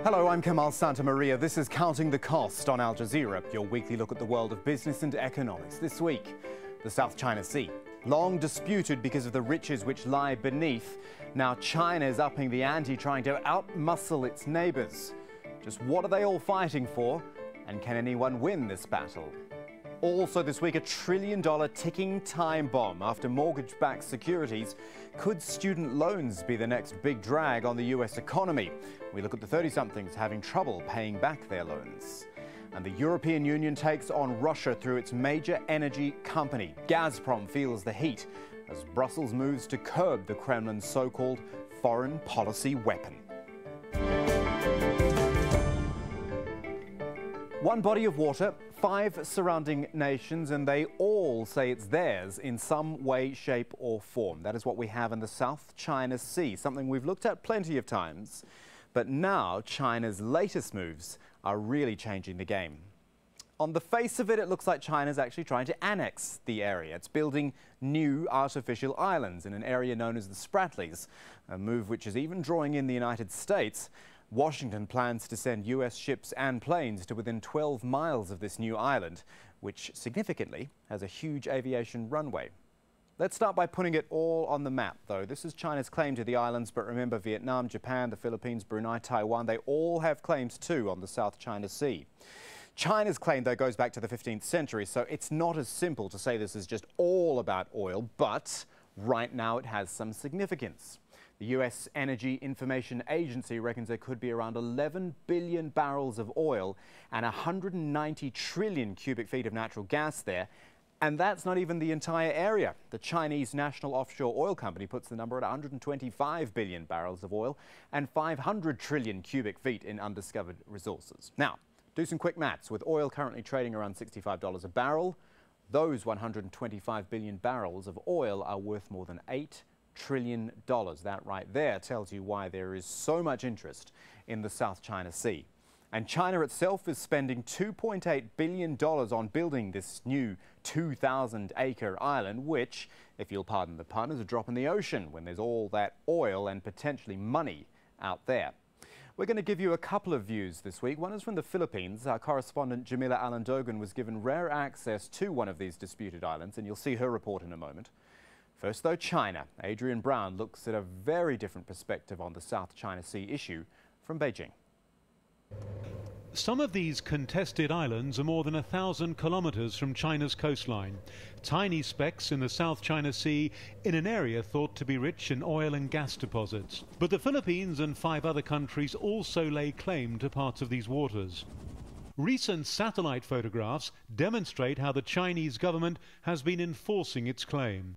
Hello, I'm Kamal Santamaria. This is Counting the Cost on Al Jazeera, your weekly look at the world of business and economics. This week, the South China Sea. Long disputed because of the riches which lie beneath, now China is upping the ante, trying to outmuscle its neighbours. Just what are they all fighting for, and can anyone win this battle? Also this week, $1 trillion ticking time bomb after mortgage-backed securities. Could student loans be the next big drag on the US economy? We look at the 30-somethings having trouble paying back their loans. And the European Union takes on Russia through its major energy company. Gazprom feels the heat as Brussels moves to curb the Kremlin's so-called foreign policy weapon. One body of water, 5 surrounding nations, and they all say it's theirs in some way, shape or form. That is what we have in the South China Sea, something we've looked at plenty of times. But now China's latest moves are really changing the game. On the face of it, it looks like China's actually trying to annex the area. It's building new artificial islands in an area known as the Spratlys, a move which is even drawing in the United States. Washington plans to send US ships and planes to within 12 miles of this new island, which significantly has a huge aviation runway. Let's start by putting it all on the map, though. This is China's claim to the islands, but remember, Vietnam, Japan, the Philippines, Brunei, Taiwan, they all have claims too on the South China Sea. China's claim, though, goes back to the 15th century, so it's not as simple to say this is just all about oil, but right now it has some significance. The US Energy Information Agency reckons there could be around 11 billion barrels of oil and 190 trillion cubic feet of natural gas there. And that's not even the entire area. The Chinese National Offshore Oil Company puts the number at 125 billion barrels of oil and 500 trillion cubic feet in undiscovered resources. Now, do some quick maths. With oil currently trading around $65 a barrel, those 125 billion barrels of oil are worth more than $8 trillion. That right there tells you why there is so much interest in the South China Sea. And China itself is spending $2.8 billion on building this new 2,000-acre island, which, if you'll pardon the pun, is a drop in the ocean when there's all that oil and potentially money out there. We're going to give you a couple of views this week. One is from the Philippines. Our correspondent Jamila Alandogan was given rare access to one of these disputed islands, and you'll see her report in a moment. First, though, China. Adrian Brown looks at a very different perspective on the South China Sea issue from Beijing. Some of these contested islands are more than 1,000 kilometers from China's coastline. Tiny specks in the South China Sea in an area thought to be rich in oil and gas deposits. But the Philippines and 5 other countries also lay claim to parts of these waters. Recent satellite photographs demonstrate how the Chinese government has been enforcing its claim.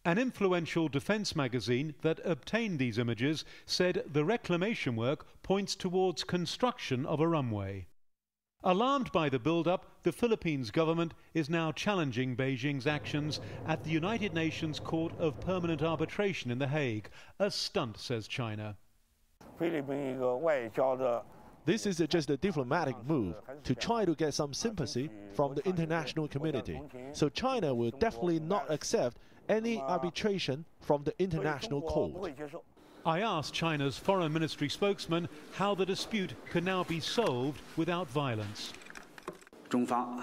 An influential defense magazine that obtained these images said the reclamation work points towards construction of a runway. Alarmed by the build-up, the Philippines government is now challenging Beijing's actions at the United Nations Court of Permanent Arbitration in The Hague. A stunt, says China. This is just a diplomatic move to try to get some sympathy from the international community. So China will definitely not accept any arbitration from the international court. I asked China's foreign ministry spokesman how the dispute can now be solved without violence. China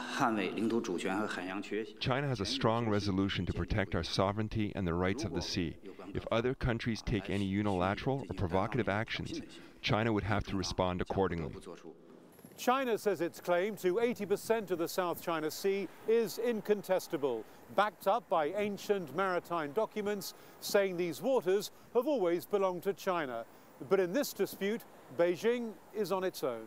has a strong resolution to protect our sovereignty and the rights of the sea. If other countries take any unilateral or provocative actions, China would have to respond accordingly. China says its claim to 80% of the South China Sea is incontestable, backed up by ancient maritime documents saying these waters have always belonged to China. But in this dispute, Beijing is on its own.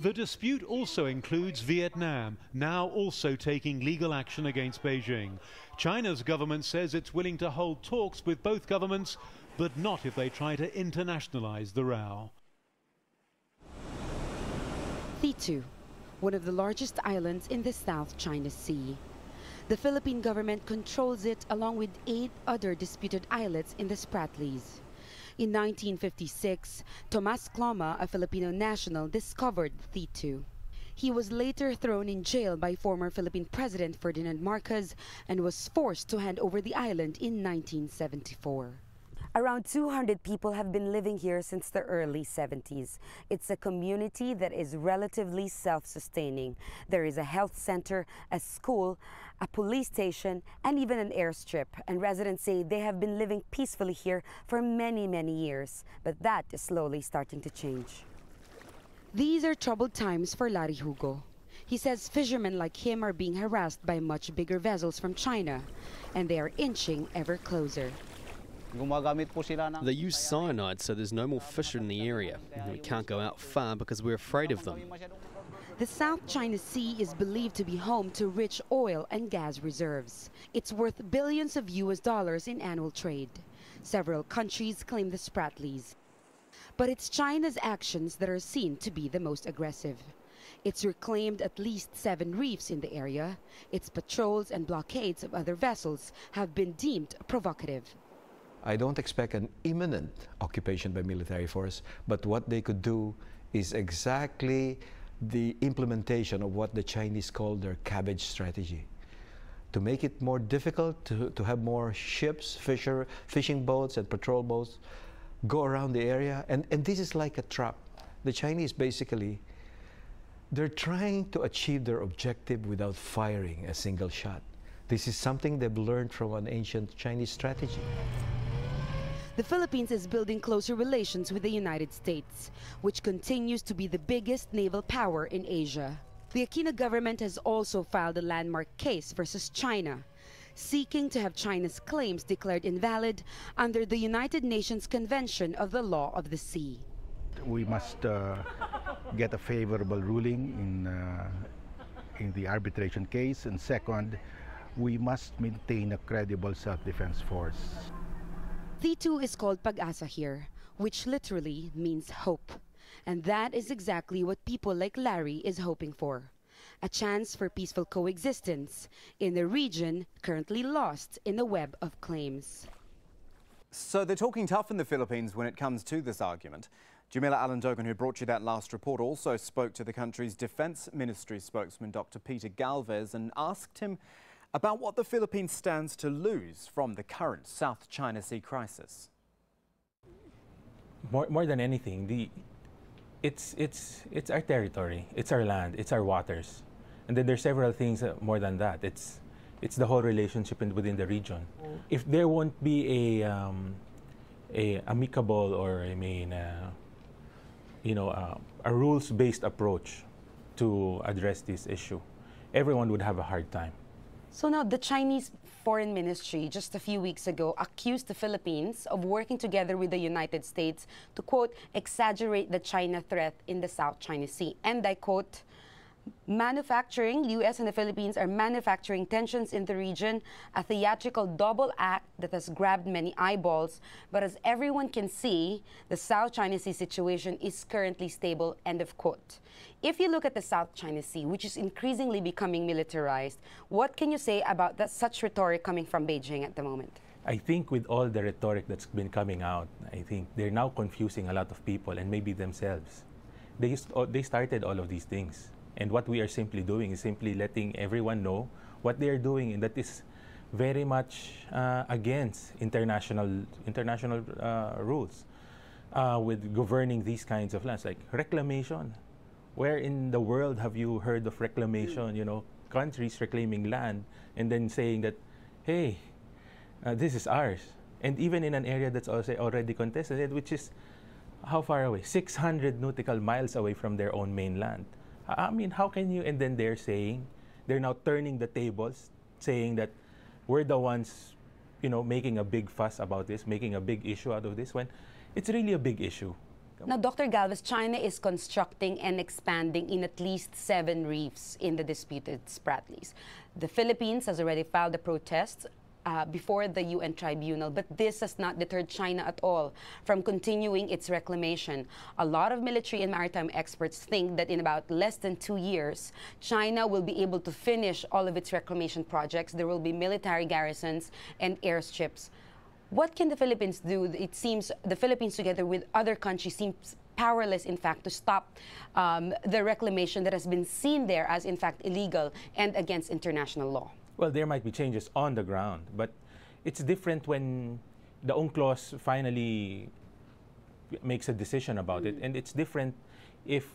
The dispute also includes Vietnam, now also taking legal action against Beijing. China's government says it's willing to hold talks with both governments, but not if they try to internationalize the row. Thitu, one of the largest islands in the South China Sea. The Philippine government controls it along with 8 other disputed islets in the Spratlys. In 1956, Tomas Cloma, a Filipino national, discovered Thitu. He was later thrown in jail by former Philippine President Ferdinand Marcos and was forced to hand over the island in 1974. Around 200 people have been living here since the early 70s. It's a community that is relatively self-sustaining. There is a health center, a school, a police station, and even an airstrip. And residents say they have been living peacefully here for many, many years. But that is slowly starting to change. These are troubled times for Larry Hugo. He says fishermen like him are being harassed by much bigger vessels from China, and they are inching ever closer. They use cyanide, so there's no more fish in the area. We can't go out far because we're afraid of them. The South China Sea is believed to be home to rich oil and gas reserves. It's worth billions of US dollars in annual trade. Several countries claim the Spratlys. But it's China's actions that are seen to be the most aggressive. It's reclaimed at least 7 reefs in the area. Its patrols and blockades of other vessels have been deemed provocative. I don't expect an imminent occupation by military force, but what they could do is exactly the implementation of what the Chinese call their cabbage strategy. To make it more difficult to have more ships, fishing boats and patrol boats go around the area. And this is like a trap. The Chinese basically, they're trying to achieve their objective without firing a single shot. This is something they've learned from an ancient Chinese strategy. The Philippines is building closer relations with the United States, which continues to be the biggest naval power in Asia. The Aquino government has also filed a landmark case versus China, seeking to have China's claims declared invalid under the United Nations Convention of the Law of the Sea. We must get a favorable ruling in the arbitration case, and second, we must maintain a credible self-defense force. T2 is called Pag-asa here, which literally means hope. And that is exactly what people like Larry is hoping for. A chance for peaceful coexistence in a region currently lost in a web of claims. So they're talking tough in the Philippines when it comes to this argument. Jamila Alandogan, who brought you that last report, also spoke to the country's Defense Ministry spokesman, Dr. Peter Galvez, and asked him about what the Philippines stands to lose from the current South China Sea crisis. More than anything, it's our territory, it's our land, it's our waters, and then there's several things more than that. It's the whole relationship within the region. If there won't be a amicable or a rules-based approach to address this issue, everyone would have a hard time. So now the Chinese Foreign Ministry just a few weeks ago accused the Philippines of working together with the United States to, quote, exaggerate the China threat in the South China Sea. And I quote, U.S. and the Philippines are manufacturing tensions in the region, a theatrical double act that has grabbed many eyeballs. But as everyone can see, the South China Sea situation is currently stable, end of quote. If you look at the South China Sea, which is increasingly becoming militarized, what can you say about such rhetoric coming from Beijing at the moment? I think with all the rhetoric that's been coming out, I think they're now confusing a lot of people and maybe themselves. They started all of these things. And what we are simply doing is simply letting everyone know what they are doing, and that is very much against international rules with governing these kinds of lands, like reclamation. Where in the world have you heard of reclamation? You know, countries reclaiming land and then saying that, hey, this is ours. And even in an area that's also already contested, which is how far away? 600 nautical miles away from their own mainland. I mean, how can you? And then they're now turning the tables, saying that we're the ones, making a big fuss about this, making a big issue out of this, when it's really a big issue. Now, Dr. Galvez, China is constructing and expanding in at least 7 reefs in the disputed Spratlys. The Philippines has already filed a protest before the UN tribunal, but this has not deterred China at all from continuing its reclamation. A lot of military and maritime experts think that in about less than 2 years, China will be able to finish all of its reclamation projects. There will be military garrisons and airstrips. What can the Philippines do? It seems the Philippines, together with other countries, seems powerless, in fact, to stop the reclamation that has been seen there as, in fact, illegal and against international law. Well, there might be changes on the ground, but it's different when the UNCLOS finally makes a decision about it, and it's different if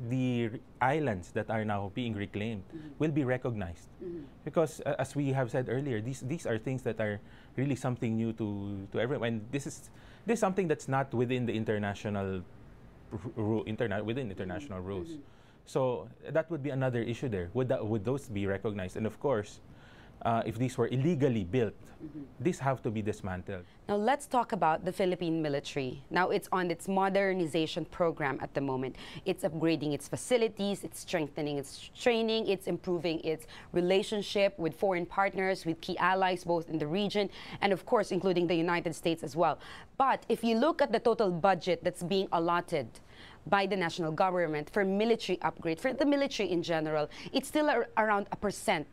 the islands that are now being reclaimed will be recognized. Because as we have said earlier, these are things that are really something new to everyone. And this is something that's not within the international international rules. So that would be another issue there. Would those be recognized? And of course, if these were illegally built, these have to be dismantled. Now let's talk about the Philippine military. Now it's on its modernization program at the moment. It's upgrading its facilities, it's strengthening its training, it's improving its relationship with foreign partners, with key allies both in the region, and of course including the United States as well. But if you look at the total budget that's being allotted by the national government for military upgrade, for the military in general, it's still around 1%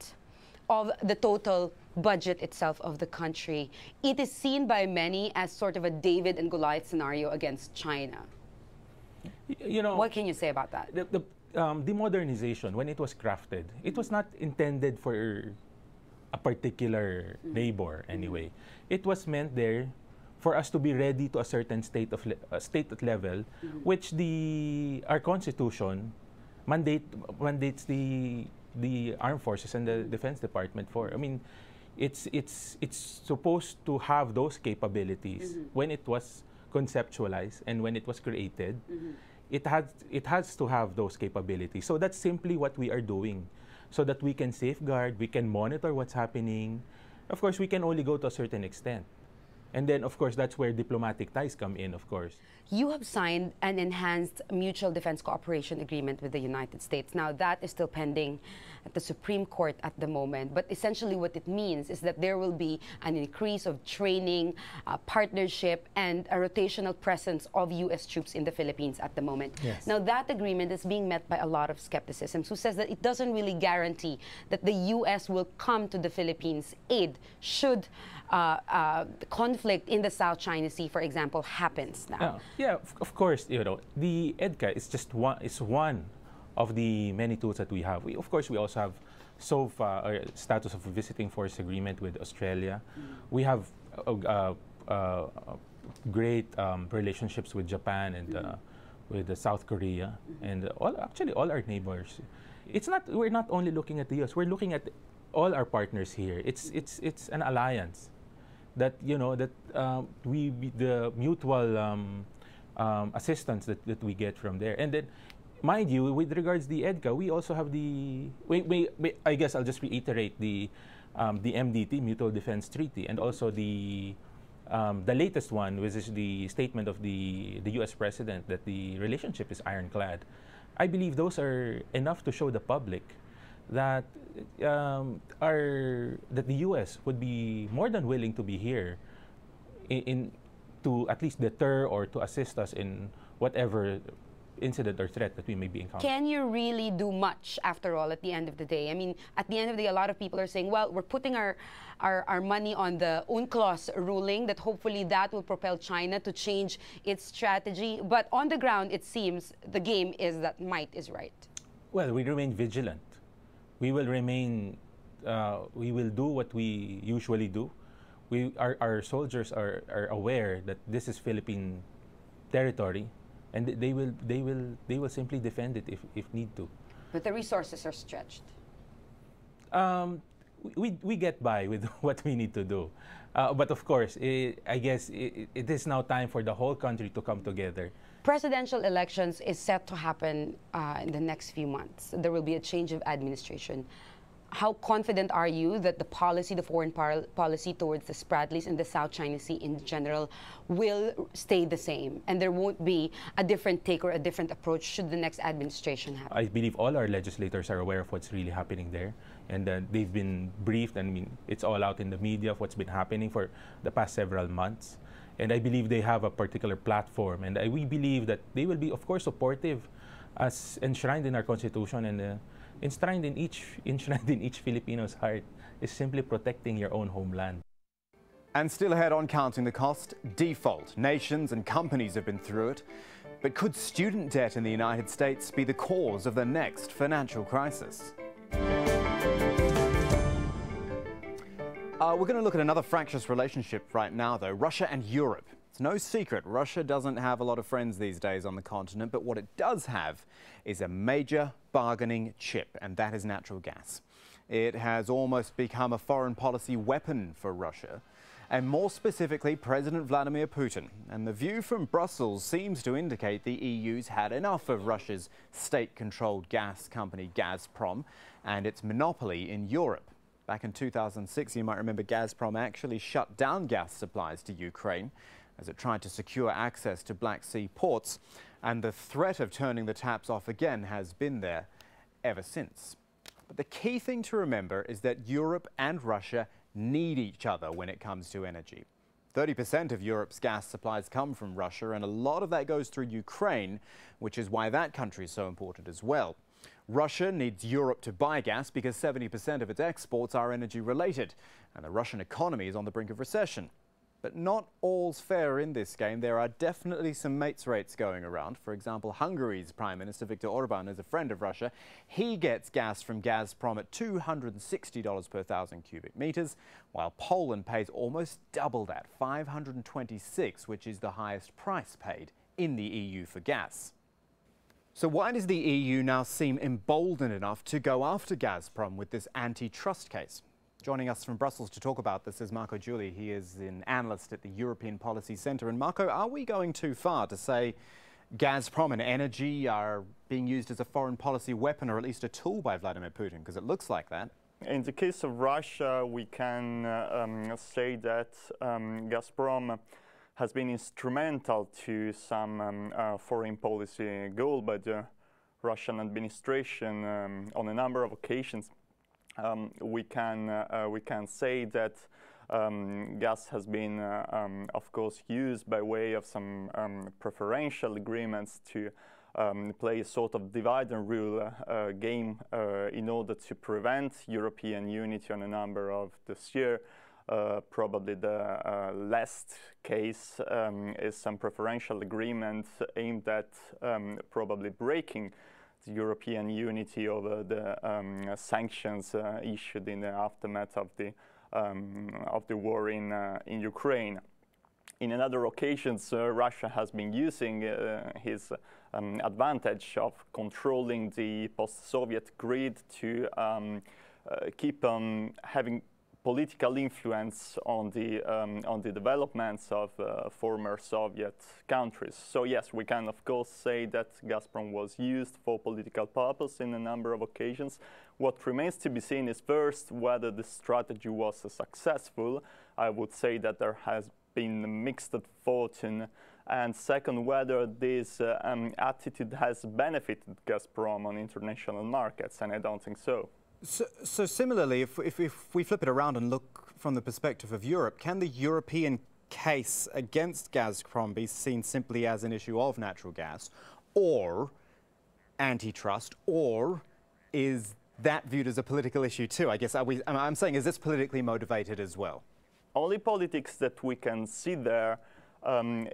of the total budget itself of the country. It is seen by many as sort of a David and Goliath scenario against China. You know, what can you say about that? The modernization, when it was crafted, it was not intended for a particular neighbor anyway. It was meant there for us to be ready to a certain state level, which our Constitution mandates the armed forces and the Defense Department for. I mean, it's supposed to have those capabilities when it was conceptualized and when it was created. It has to have those capabilities. So that's simply what we are doing, so that we can safeguard, we can monitor what's happening. Of course, we can only go to a certain extent. And then, of course, that's where diplomatic ties come in, of course. You have signed an enhanced mutual defense cooperation agreement with the United States. Now, that is still pending at the Supreme Court at the moment. But essentially what it means is that there will be an increase of training, partnership, and a rotational presence of U.S. troops in the Philippines at the moment. Yes. Now, that agreement is being met by a lot of skepticism, who says that it doesn't really guarantee that the U.S. will come to the Philippines' aid should conflict in the South China Sea, for example, happens now. Yeah, of course, you know, the EDCA is just one of the many tools that we have. Of course, we also have SOFA, status of visiting force agreement with Australia. We have great relationships with Japan and with South Korea and actually all our neighbors. We're not only looking at the US, we're looking at all our partners here. It's an alliance that, you know, that the mutual assistance that we get from there. And then, mind you, with regards to the EDCA, we also have I guess I'll just reiterate the MDT, Mutual Defense Treaty, and also the latest one, which is the statement of the U.S. President that the relationship is ironclad. I believe those are enough to show the public that that the U.S. would be more than willing to be here to at least deter or to assist us in whatever incident or threat that we may be encountering. Can you really do much, after all, at the end of the day? I mean, at the end of the day, a lot of people are saying, well, we're putting our money on the UNCLOS ruling, that hopefully that will propel China to change its strategy. But on the ground, it seems the game is that might is right. Well, we remain vigilant. We will remain, we will do what we usually do. Our soldiers are aware that this is Philippine territory, and they will simply defend it if need to. But the resources are stretched. We get by with what we need to do. But of course, I guess it is now time for the whole country to come together. Presidential elections is set to happen in the next few months. There will be a change of administration. How confident are you that the policy, the foreign policy towards the Spratlys and the South China Sea in general will stay the same, and there won't be a different take or a different approach should the next administration happen? I believe all our legislators are aware of what's really happening there, and they've been briefed. I mean, it's all out in the media of what's been happening for the past several months. And I believe they have a particular platform, and we believe that they will be, of course, supportive, as enshrined in our Constitution and enshrined in each Filipino's heart, is simply protecting your own homeland. And still ahead on Counting the Cost, default. Nations and companies have been through it. But could student debt in the United States be the cause of the next financial crisis? We're going to look at another fractious relationship right now, though. Russia and Europe. It's no secret Russia doesn't have a lot of friends these days on the continent, but what it does have is a major bargaining chip, and that is natural gas. It has almost become a foreign policy weapon for Russia, and more specifically President Vladimir Putin. And the view from Brussels seems to indicate the EU's had enough of Russia's state-controlled gas company Gazprom and its monopoly in Europe. Back in 2006, you might remember Gazprom actually shut down gas supplies to Ukraine as it tried to secure access to Black Sea ports, and the threat of turning the taps off again has been there ever since. But the key thing to remember is that Europe and Russia need each other when it comes to energy. 30% of Europe's gas supplies come from Russia, and a lot of that goes through Ukraine, which is why that country is so important as well. Russia needs Europe to buy gas because 70% of its exports are energy related, and the Russian economy is on the brink of recession. But not all's fair in this game. There are definitely some mates rates going around. For example, Hungary's Prime Minister Viktor Orban is a friend of Russia. He gets gas from Gazprom at $260 per 1,000 cubic meters, while Poland pays almost double that, $526, which is the highest price paid in the EU for gas. So why does the EU now seem emboldened enough to go after Gazprom with this antitrust case? Joining us from Brussels to talk about this is Marco Giuli. He is an analyst at the European Policy Centre. And Marco, are we going too far to say Gazprom and energy are being used as a foreign policy weapon, or at least a tool by Vladimir Putin? Because it looks like that. In the case of Russia, we can say that Gazprom has been instrumental to some foreign policy goal by the Russian administration on a number of occasions. We can say that gas has been, of course, used by way of some preferential agreements to play a sort of divide and rule game in order to prevent European unity on a number of dossiers. Probably the last case is some preferential agreement aimed at probably breaking the European unity over the sanctions issued in the aftermath of the war in Ukraine. In other occasions, Russia has been using his advantage of controlling the post-Soviet grid to keep on having political influence on the developments of former Soviet countries. So yes, we can of course say that Gazprom was used for political purpose in a number of occasions. What remains to be seen is first whether the strategy was successful. I would say that there has been mixed fortune, and second, whether this attitude has benefited Gazprom on international markets, and I don't think so. So similarly, if we flip it around and look from the perspective of Europe, can the European case against Gazprom be seen simply as an issue of natural gas or antitrust, or is that viewed as a political issue too? I guess I'm saying, is this politically motivated as well? Only politics that we can see there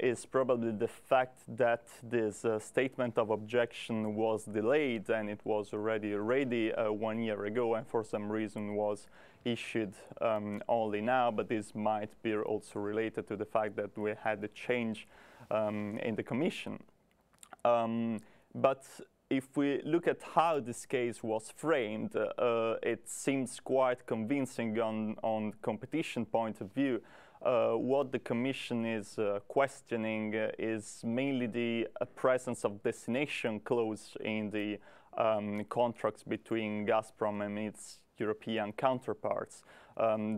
is probably the fact that this statement of objection was delayed, and it was already ready 1 year ago, and for some reason was issued only now. But this might be also related to the fact that we had a change in the Commission. But if we look at how this case was framed, it seems quite convincing on competition point of view. What the Commission is questioning is mainly the presence of destination clause in the contracts between Gazprom and its European counterparts.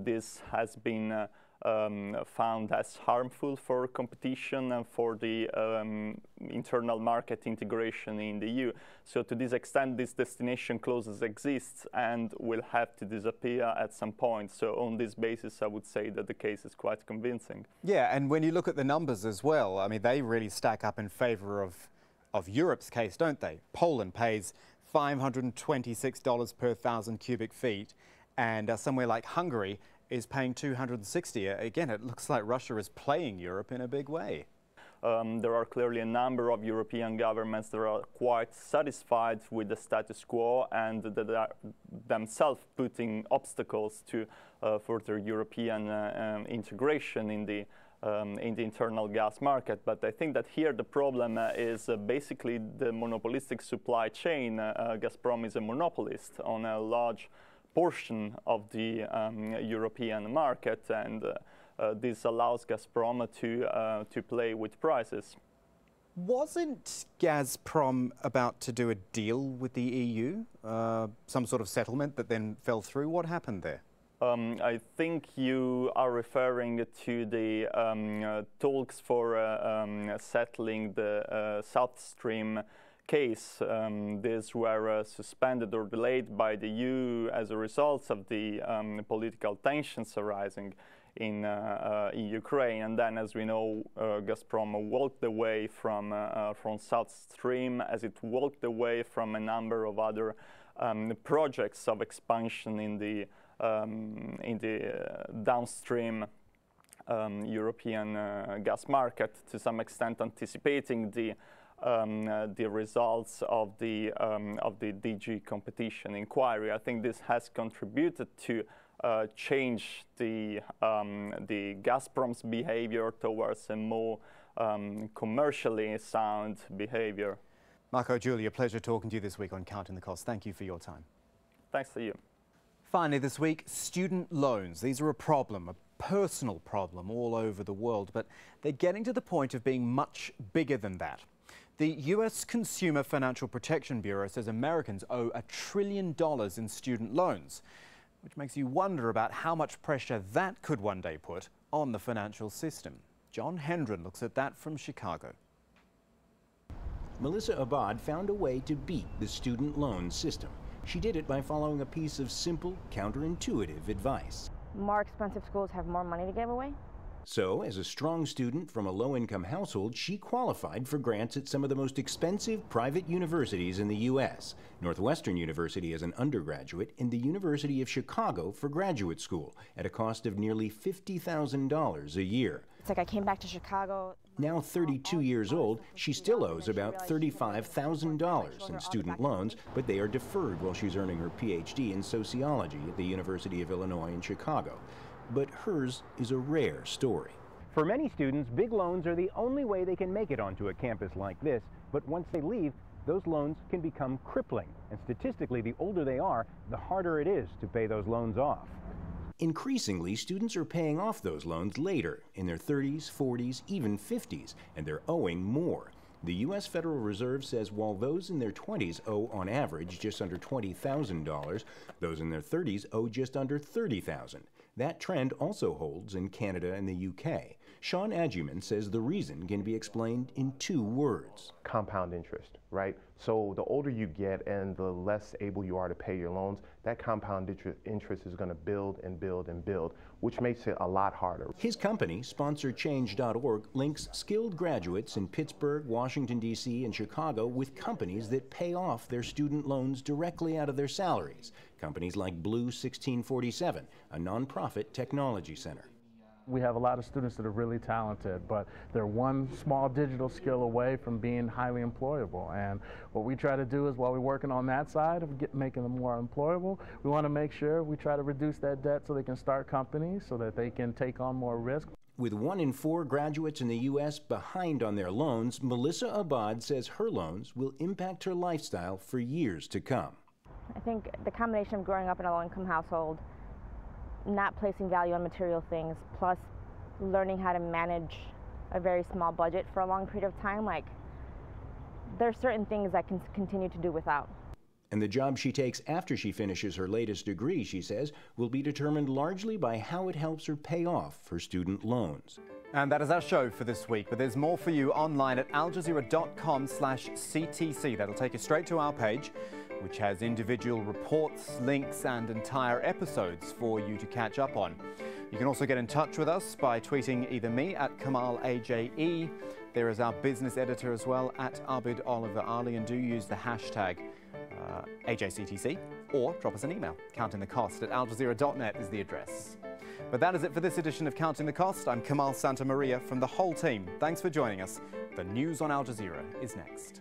This has been found as harmful for competition and for the internal market integration in the EU. So to this extent, these destination clauses exist and will have to disappear at some point. So on this basis, I would say that the case is quite convincing. Yeah, and when you look at the numbers as well, I mean, they really stack up in favor of Europe's case, don't they? Poland pays $526 per 1,000 cubic feet, and somewhere like Hungary is paying $260. Again, it looks like Russia is playing Europe in a big way. there are clearly a number of European governments that are quite satisfied with the status quo and that are themselves putting obstacles to further European integration in the internal gas market. But I think that here the problem is basically the monopolistic supply chain. Gazprom is a monopolist on a large portion of the European market, and this allows Gazprom to play with prices. Wasn't Gazprom about to do a deal with the EU? Some sort of settlement that then fell through? What happened there? I think you are referring to the talks for settling the South Stream case. These were suspended or delayed by the EU as a result of the political tensions arising in Ukraine. And then, as we know, Gazprom walked away from South Stream, as it walked away from a number of other projects of expansion in the downstream European gas market, to some extent anticipating the results of the DG competition inquiry. I think this has contributed to change the Gazprom's behavior towards a more commercially sound behavior. Marco, Julia, pleasure talking to you this week on Counting the Cost. Thank you for your time. Thanks to you. Finally this week, student loans. These are a problem, a personal problem all over the world, but they're getting to the point of being much bigger than that. The U.S. Consumer Financial Protection Bureau says Americans owe $1 trillion in student loans, which makes you wonder about how much pressure that could one day put on the financial system. John Hendren looks at that from Chicago. Melissa Abad found a way to beat the student loan system. She did it by following a piece of simple, counterintuitive advice. More expensive schools have more money to give away. So, as a strong student from a low-income household, she qualified for grants at some of the most expensive private universities in the U.S. Northwestern University as an undergraduate and the University of Chicago for graduate school at a cost of nearly $50,000 a year. It's like I came back to Chicago. Now 32 years old, she still owes about $35,000 in student loans, but they are deferred while she's earning her PhD in sociology at the University of Illinois in Chicago. But hers is a rare story. For many students, big loans are the only way they can make it onto a campus like this, but once they leave, those loans can become crippling. And statistically, the older they are, the harder it is to pay those loans off. Increasingly, students are paying off those loans later, in their 30s, 40s, even 50s, and they're owing more. The U.S. Federal Reserve says while those in their 20s owe on average just under $20,000, those in their 30s owe just under $30,000. That trend also holds in Canada and the UK. Sean Adjuman says the reason can be explained in 2 words. Compound interest, right? So the older you get and the less able you are to pay your loans, that compound interest is going to build and build and build, which makes it a lot harder. His company, SponsorChange.org, links skilled graduates in Pittsburgh, Washington, D.C., and Chicago with companies that pay off their student loans directly out of their salaries. Companies like Blue 1647, a nonprofit technology center. We have a lot of students that are really talented, but they're one small digital skill away from being highly employable. And what we try to do is, while we're working on that side of making them more employable, we want to make sure we try to reduce that debt so they can start companies, so that they can take on more risk. With 1 in 4 graduates in the U.S. behind on their loans, Melissa Abad says her loans will impact her lifestyle for years to come. I think the combination of growing up in a low-income household, not placing value on material things, plus learning how to manage a very small budget for a long period of time, like, there's certain things I can continue to do without. And the job she takes after she finishes her latest degree, she says, will be determined largely by how it helps her pay off her student loans. And that is our show for this week, but there's more for you online at aljazeera.com/CTC. That'll take you straight to our page, which has individual reports, links and entire episodes for you to catch up on. You can also get in touch with us by tweeting either me at KamalAJE. There is our business editor as well at Abid Oliver Ali, and do use the hashtag AJCTC. or drop us an email. countingthecost@aljazeera.net is the address. But that is it for this edition of Counting the Cost. I'm Kamal Santamaria from the whole team. Thanks for joining us. The news on Al Jazeera is next.